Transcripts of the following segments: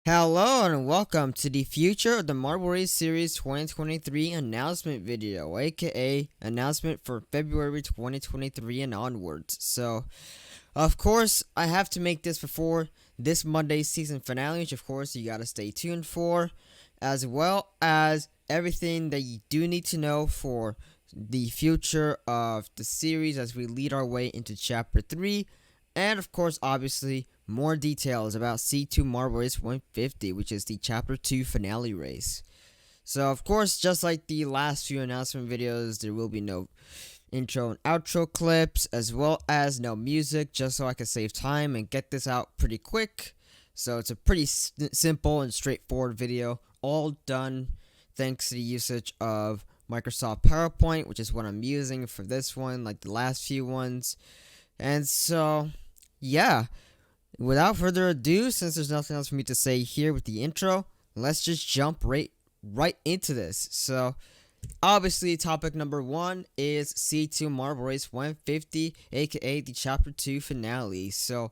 Hello and welcome to the Future of the Marble Race Series 2023 announcement video, aka announcement for February 2023 and onwards. So, of course, I have to make this before this Monday's season finale, which of course you gotta stay tuned for, as well as everything that you do need to know for the future of the series as we lead our way into Chapter 3, and of course, obviously, more details about C2 Marble Race 150, which is the Chapter 2 finale race. So, of course, just like the last few announcement videos, there will be no intro and outro clips, as well as no music, just so I can save time and get this out pretty quick. So, it's a pretty simple and straightforward video, all done thanks to the usage of Microsoft PowerPoint, which is what I'm using for this one, like the last few ones. And so, yeah. Without further ado, since there's nothing else for me to say here with the intro, let's just jump right into this. So, obviously, topic number 1 is C2 Marble Race 150, aka the Chapter 2 finale. So,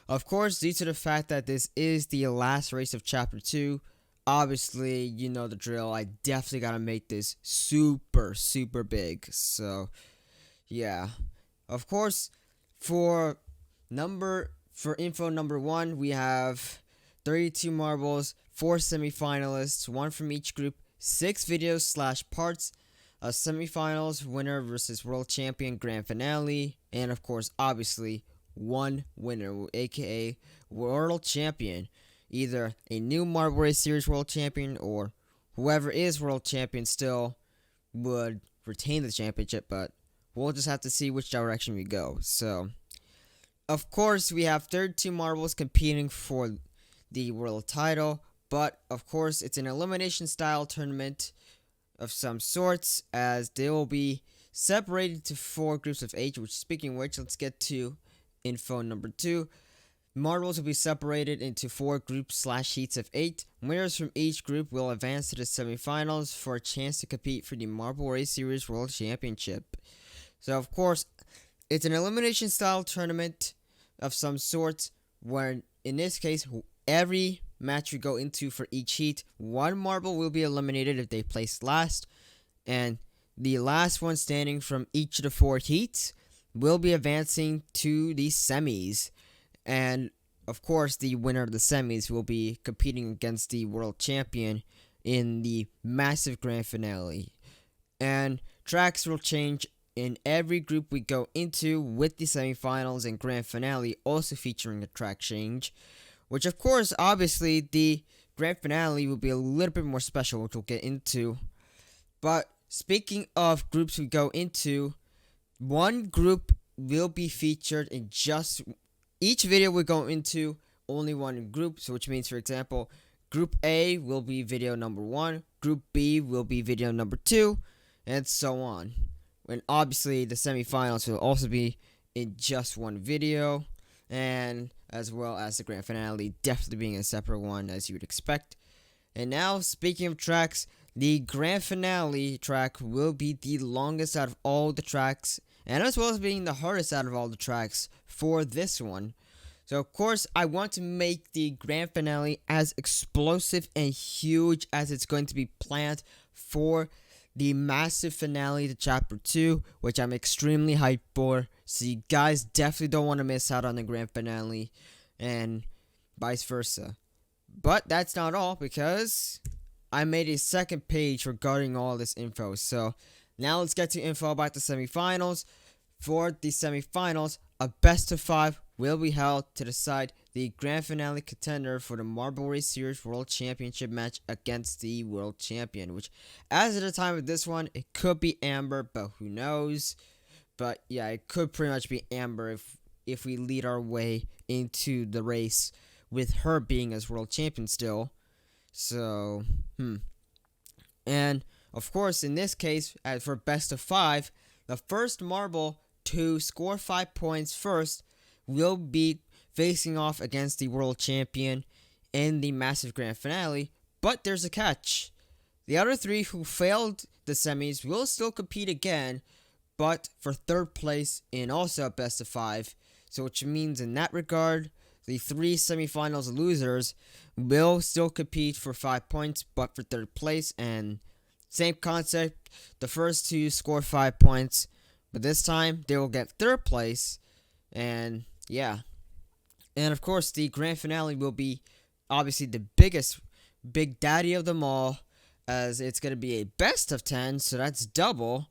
of course, due to the fact that this is the last race of Chapter 2, obviously, you know the drill. I definitely gotta make this super big. So, yeah. Of course, for info number 1, we have 32 marbles, 4 semifinalists, 1 from each group, 6 videos / parts, a semifinals winner versus world champion grand finale, and of course, obviously, 1 winner, aka world champion. Either a new Marble Race Series world champion or whoever is world champion still would retain the championship, but we'll just have to see which direction we go. So, of course, we have 32 marbles competing for the world title, but of course, it's an elimination style tournament of some sorts, as they will be separated to 4 groups of 8. Which, speaking of which, let's get to info number 2. Marbles will be separated into 4 groups / heats of 8. Winners from each group will advance to the semifinals for a chance to compete for the Marble Race Series World Championship. So, of course, it's an elimination style tournament of some sorts, where in this case, every match we go into for each heat, 1 marble will be eliminated if they place last, and the last one standing from each of the 4 heats will be advancing to the semis. And of course, the winner of the semis will be competing against the world champion in the massive grand finale. And tracks will change in every group we go into, with the semifinals and grand finale also featuring a track change. Which, of course, obviously, the grand finale will be a little bit more special, which we'll get into. But speaking of groups we go into, 1 group will be featured in just each video we go into, only 1 group. So, which means, for example, Group A will be video number 1, Group B will be video number 2, and so on. And obviously, the semifinals will also be in just 1 video, and as well as the grand finale definitely being a separate one, as you would expect. And now, speaking of tracks, the grand finale track will be the longest out of all the tracks, and as well as being the hardest out of all the tracks for this one. So, of course, I want to make the grand finale as explosive and huge as it's going to be planned for the massive finale to Chapter 2, which I'm extremely hyped for. So you guys definitely don't want to miss out on the grand finale, and vice versa. But that's not all, because I made a second page regarding all this info. So now let's get to info about the semifinals. For the semifinals, a best of 5 will be held to decide the grand finale contender for the Marble Race Series World Championship match against the world champion, which, as of the time of this one, it could be Amber, but who knows. But yeah, it could pretty much be Amber if we lead our way into the race with her being as world champion still. So, And, of course, in this case, as for best of 5, the first marble to score 5 points first will be facing off against the world champion in the massive grand finale. But there's a catch. The other 3 who failed the semis will still compete again, but for 3rd place in also a best of 5. So which means in that regard, the 3 semifinals losers will still compete for 5 points, but for 3rd place. And same concept, the first 2 score 5 points, but this time they will get 3rd place. And yeah, and of course the grand finale will be obviously the big daddy of them all, as it's going to be a best of 10, so that's double.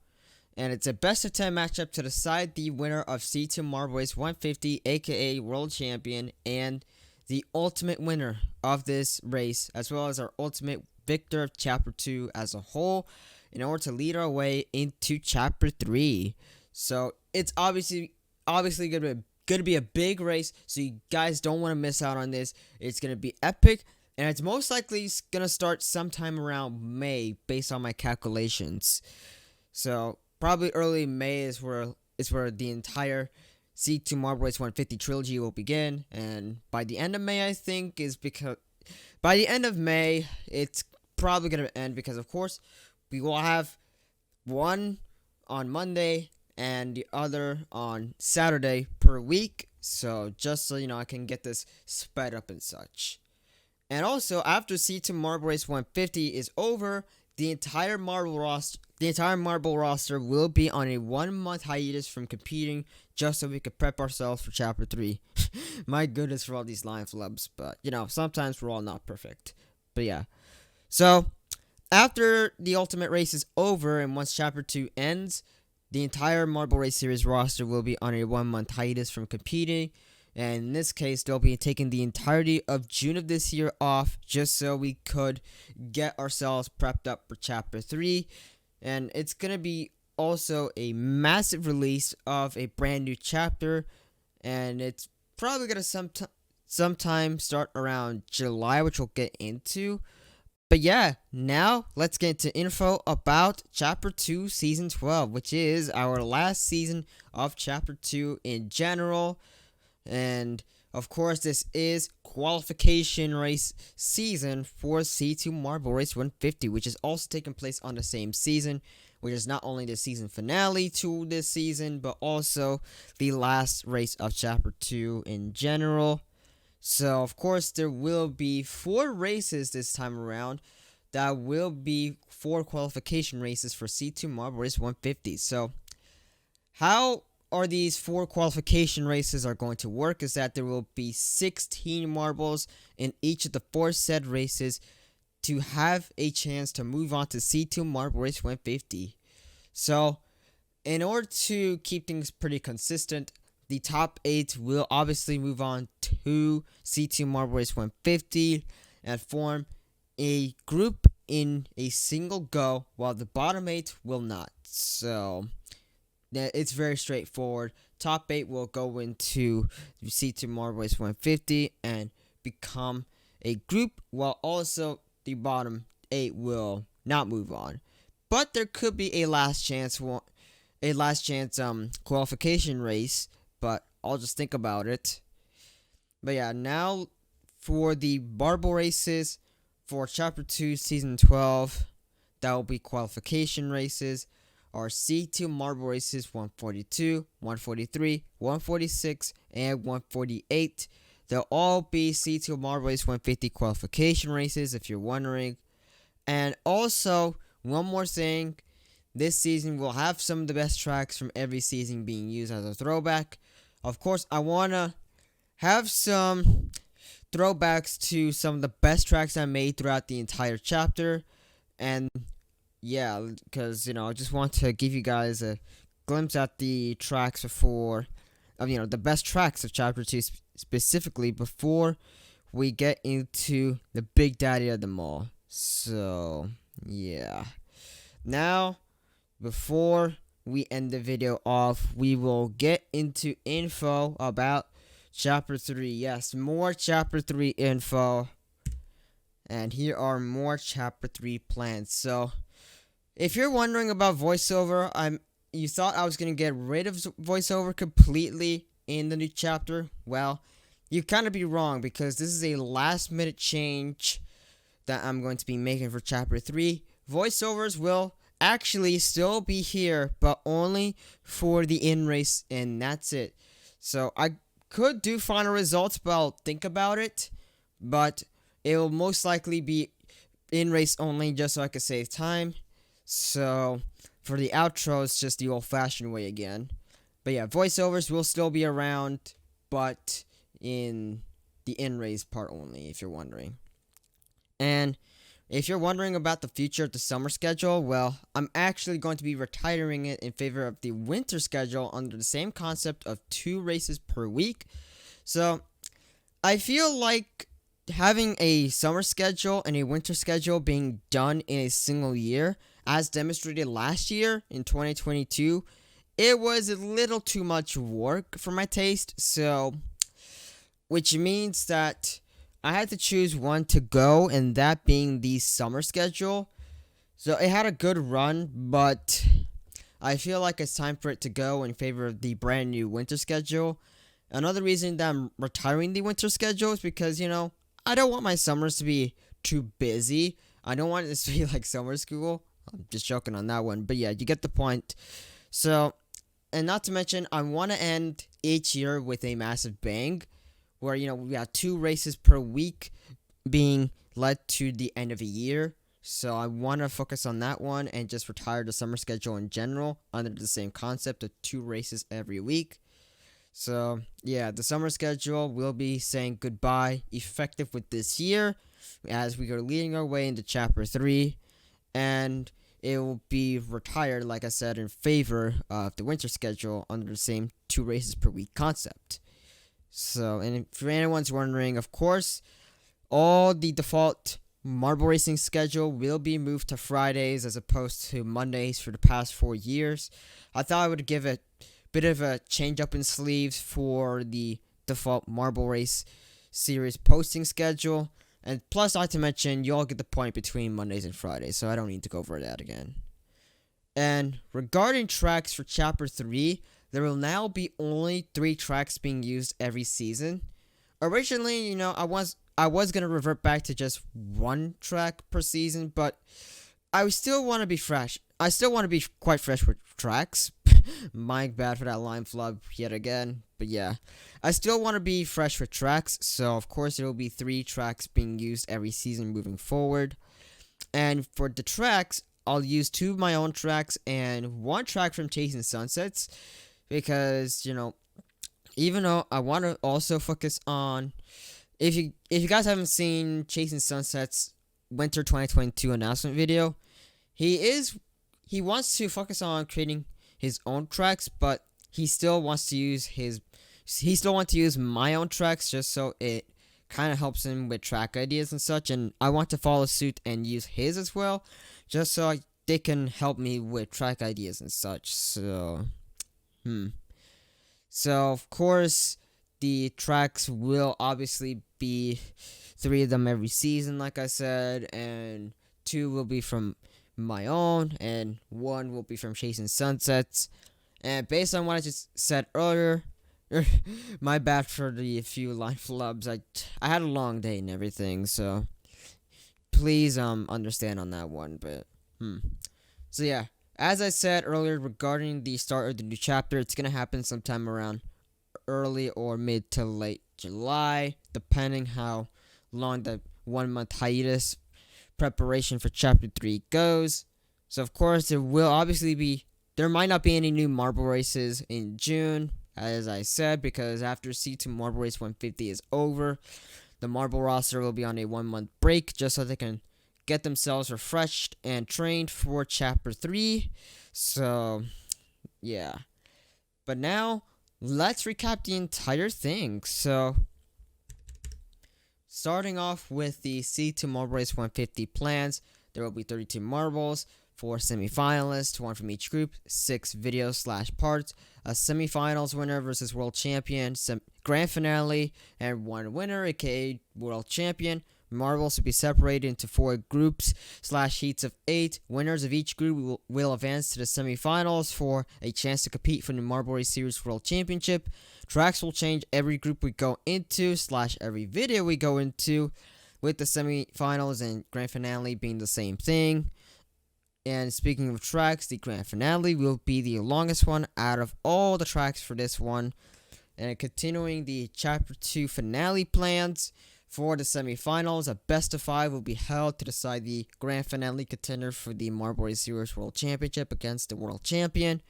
And it's a best of 10 matchup to decide the winner of C2 Marble Race 150, aka World Champion, and the ultimate winner of this race, as well as our ultimate victor of Chapter 2 as a whole, in order to lead our way into Chapter 3. So it's obviously going to be a big race, so you guys don't want to miss out on this. It's going to be epic, and it's most likely going to start sometime around May, based on my calculations. So probably early May is where the entire C2 Marble Race 150 trilogy will begin, and by the end of May, I think, by the end of May, it's probably going to end, because of course we will have one on Monday and the other on Saturday per week. So just so you know, I can get this sped up and such. And also, after C2 Marble Race 150 is over, the entire Marble roster will be on a 1-month hiatus from competing, just so we could prep ourselves for Chapter 3. My goodness for all these line flubs, but you know, sometimes we're all not perfect. But yeah. So, after the Ultimate Race is over and once Chapter 2 ends, the entire Marble Race Series roster will be on a 1-month hiatus from competing. And in this case, they'll be taking the entirety of June of this year off, just so we could get ourselves prepped up for Chapter 3. And it's going to be also a massive release of a brand new chapter. And it's probably going to sometime start around July, which we'll get into. But yeah, now let's get into info about Chapter 2 Season 12, which is our last season of Chapter 2 in general. And of course, this is qualification race season for C2 Marble Race 150, which is also taking place on the same season, which is not only the season finale to this season, but also the last race of Chapter 2 in general. So, of course, there will be 4 races this time around. That will be 4 qualification races for C2 Marble Race 150. So, how are these 4 qualification races are going to work is that there will be 16 marbles in each of the 4 said races to have a chance to move on to C2 Marble Race 150. So, in order to keep things pretty consistent, the top 8 will obviously move on to C2 Marble Race 150 and form a group in a single go, while the bottom 8 will not. So, it's very straightforward. Top 8 will go into C2 Marble Race 150 and become a group, while also the bottom 8 will not move on. But there could be a last chance qualification race, but I'll just think about it. But yeah, now for the marble races for Chapter 2 Season 12, that will be qualification races, are C2 Marble Races 142, 143, 146, and 148. They'll all be C2 Marble Race 150 qualification races, if you're wondering. And also, one more thing, this season will have some of the best tracks from every season being used as a throwback. Of course, I want to have some throwbacks to some of the best tracks I made throughout the entire chapter. And yeah, because, I just want to give you guys a glimpse at the tracks the best tracks of Chapter 2 specifically before we get into the big daddy of them all. So, yeah. Now, before we end the video off, we will get into info about Chapter 3. Yes, more Chapter 3 info. And here are more Chapter 3 plans. So, if you're wondering about voiceover, you thought I was going to get rid of voiceover completely in the new chapter. Well, you kind of be wrong, because this is a last minute change that I'm going to be making for Chapter 3. Voiceovers will actually still be here, but only for the in-race, and that's it. So I could do final results, but I'll think about it. But it will most likely be in race only, just so I can save time. So for the outro, it's just the old-fashioned way again. But yeah, voiceovers will still be around, but in the in-race part only, if you're wondering. And if you're wondering about the future of the summer schedule, well, I'm actually going to be retiring it in favor of the winter schedule under the same concept of 2 races per week. So I feel like having a summer schedule and a winter schedule being done in a single year, as demonstrated last year in 2022, it was a little too much work for my taste. So, which means that I had to choose one to go, and that being the summer schedule. So it had a good run, but I feel like it's time for it to go in favor of the brand new winter schedule. Another reason that I'm retiring the winter schedule is because, I don't want my summers to be too busy. I don't want this to be like summer school. I'm just joking on that one. But yeah, you get the point. So, and not to mention, I want to end each year with a massive bang, where, we got 2 races per week being led to the end of a year. So I want to focus on that one and just retire the summer schedule in general under the same concept of 2 races every week. So yeah, the summer schedule will be saying goodbye, effective with this year, as we are leading our way into Chapter 3. And it will be retired, like I said, in favor of the winter schedule under the same 2 races per week concept. So, and if anyone's wondering, of course, all the default marble racing schedule will be moved to Fridays as opposed to Mondays for the past 4 years. I thought I would give a bit of a change up in sleeves for the default marble race series posting schedule. And plus, not to mention, you all get the point between Mondays and Fridays, so I don't need to go over that again. And regarding tracks for Chapter 3, there will now be only 3 tracks being used every season. Originally, I was gonna revert back to just 1 track per season, but I still want to be fresh. I still want to be quite fresh with tracks. My bad for that line flub yet again. But yeah, I still want to be fresh with tracks, so of course there will be 3 tracks being used every season moving forward. And for the tracks, I'll use 2 of my own tracks and 1 track from Chasing Sunsets. Because, even though I want to also focus on, if you guys haven't seen Chasing Sunsets Winter 2022 announcement video, he wants to focus on creating his own tracks, but he still wants to use my own tracks just so it kind of helps him with track ideas and such, and I want to follow suit and use his as well, just so they can help me with track ideas and such. So, of course, the tracks will obviously be 3 of them every season, like I said, and 2 will be from my own, and 1 will be from Chasing Sunsets. And based on what I just said earlier, my bad for the few line flubs. I had a long day and everything, so please understand on that one. But so yeah. As I said earlier regarding the start of the new chapter, it's going to happen sometime around early or mid to late July, depending how long the 1-month hiatus preparation for Chapter 3 goes. So, of course, there might not be any new marble races in June, as I said, because after C2 Marble Race 150 is over, the marble roster will be on a 1-month break just so they can get themselves refreshed and trained for Chapter 3. So, yeah. But now, let's recap the entire thing. So, starting off with the C2 Marble Race 150 plans, there will be 32 marbles, 4 semifinalists, 1 from each group, 6 videos/parts, a semifinals winner versus world champion, grand finale, and 1 winner, aka world champion. Marbles will be separated into 4 groups/heats of 8. Winners of each group will advance to the semifinals for a chance to compete for the Marble Race Series World Championship. Tracks will change every group we go into/every video we go into, with the semifinals and grand finale being the same thing. And speaking of tracks, the grand finale will be the longest one out of all the tracks for this one. And continuing the Chapter 2 finale plans for the semifinals, a best of 5 will be held to decide the grand finale contender for the Marble Race Series World Championship against the world champion.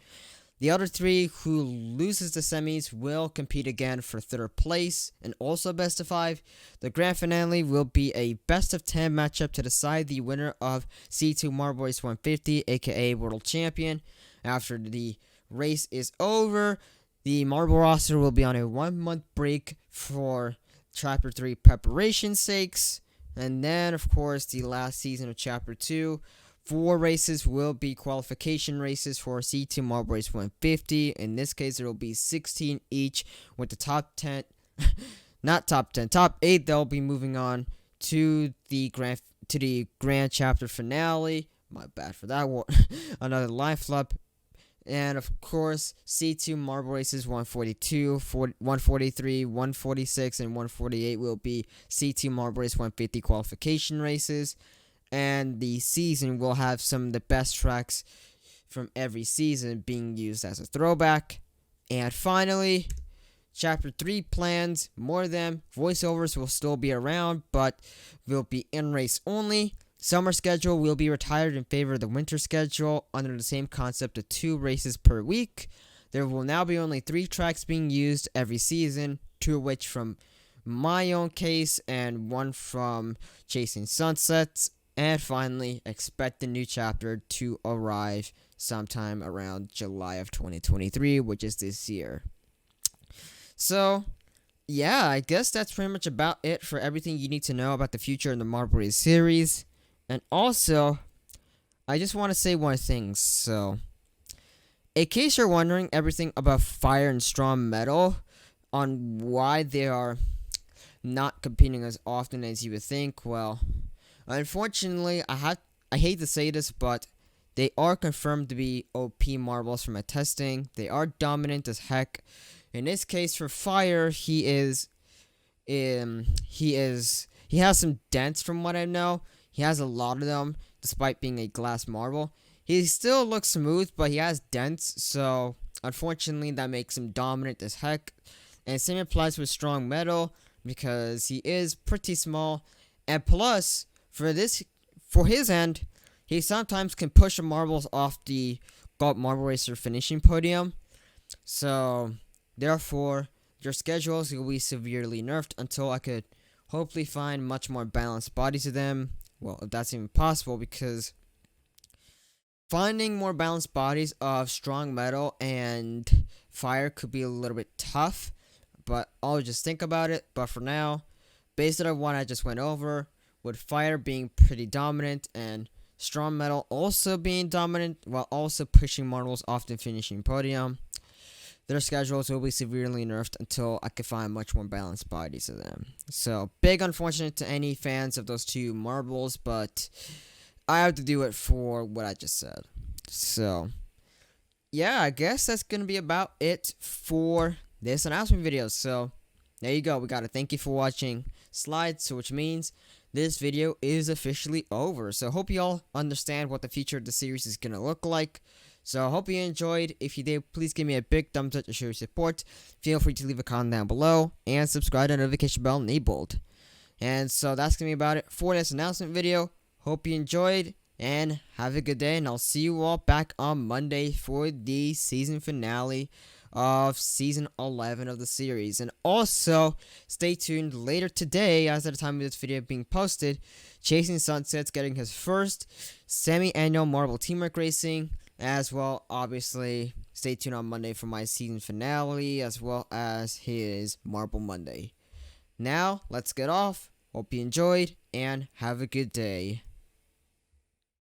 The other 3 who loses the semis will compete again for 3rd place and also best of 5. The grand finale will be a best of 10 matchup to decide the winner of C2 Marble Race 150, aka World Champion. After the race is over, the Marble roster will be on a 1-month break for Chapter 3 preparation sakes. And then, of course, the last season of Chapter 2. 4 races will be qualification races for C2 Marble Race 150. In this case, there will be 16 each, with the top 10, top 8. They'll be moving on to the grand chapter finale. My bad for that one. Another line flop. And of course, C2 Marble Races 142, 143, 146, and 148 will be C2 Marble Race 150 qualification races. And the season will have some of the best tracks from every season being used as a throwback. And finally, Chapter 3 plans, more of them. Voiceovers will still be around, but will be in-race only. Summer schedule will be retired in favor of the winter schedule under the same concept of 2 races per week. There will now be only 3 tracks being used every season, 2 of which from my own case and 1 from Chasing Sunsets. And finally, expect the new chapter to arrive sometime around July of 2023, which is this year. So, yeah, I guess that's pretty much about it for everything you need to know about the future of the Marble Race series. And also, I just want to say one thing. So, in case you're wondering everything about Fire and Strong Metal, on why they are not competing as often as you would think, well, unfortunately, I hate to say this, but they are confirmed to be OP marbles from my testing. They are dominant as heck. In this case, for Fire, he has some dents from what I know. He has a lot of them, despite being a glass marble. He still looks smooth, but he has dents, so unfortunately, that makes him dominant as heck. And same applies with Strong Metal, because he is pretty small, and plus, for his end, he sometimes can push the marbles off the GOAT Marble Racer finishing podium. So, therefore, your schedules will be severely nerfed until I could hopefully find much more balanced bodies to them. Well, if that's even possible, because finding more balanced bodies of Strong Metal and Fire could be a little bit tough, but I'll just think about it. But for now, based on what I just went over, with Fire being pretty dominant and Strong Metal also being dominant while also pushing marbles off the finishing podium, their schedules will be severely nerfed until I can find much more balanced bodies of them. So, big unfortunate to any fans of those 2 marbles, but I have to do it for what I just said. So, yeah, I guess that's going to be about it for this announcement video. So, there you go. We got to thank you for watching slides, so which means this video is officially over. So, hope you all understand what the future of the series is going to look like. So, I hope you enjoyed. If you did, please give me a big thumbs up to show your support. Feel free to leave a comment down below and subscribe to the notification bell enabled. And so, that's going to be about it for this announcement video. Hope you enjoyed and have a good day. And I'll see you all back on Monday for the season finale of season 11 of the series. And also, stay tuned later today, as at the time of this video being posted, Chasing Sunset's getting his first semi-annual Marble Teamwork Racing. As well, obviously, stay tuned on Monday for my season finale, as well as his Marble Monday. Now, let's get off. Hope you enjoyed, and have a good day.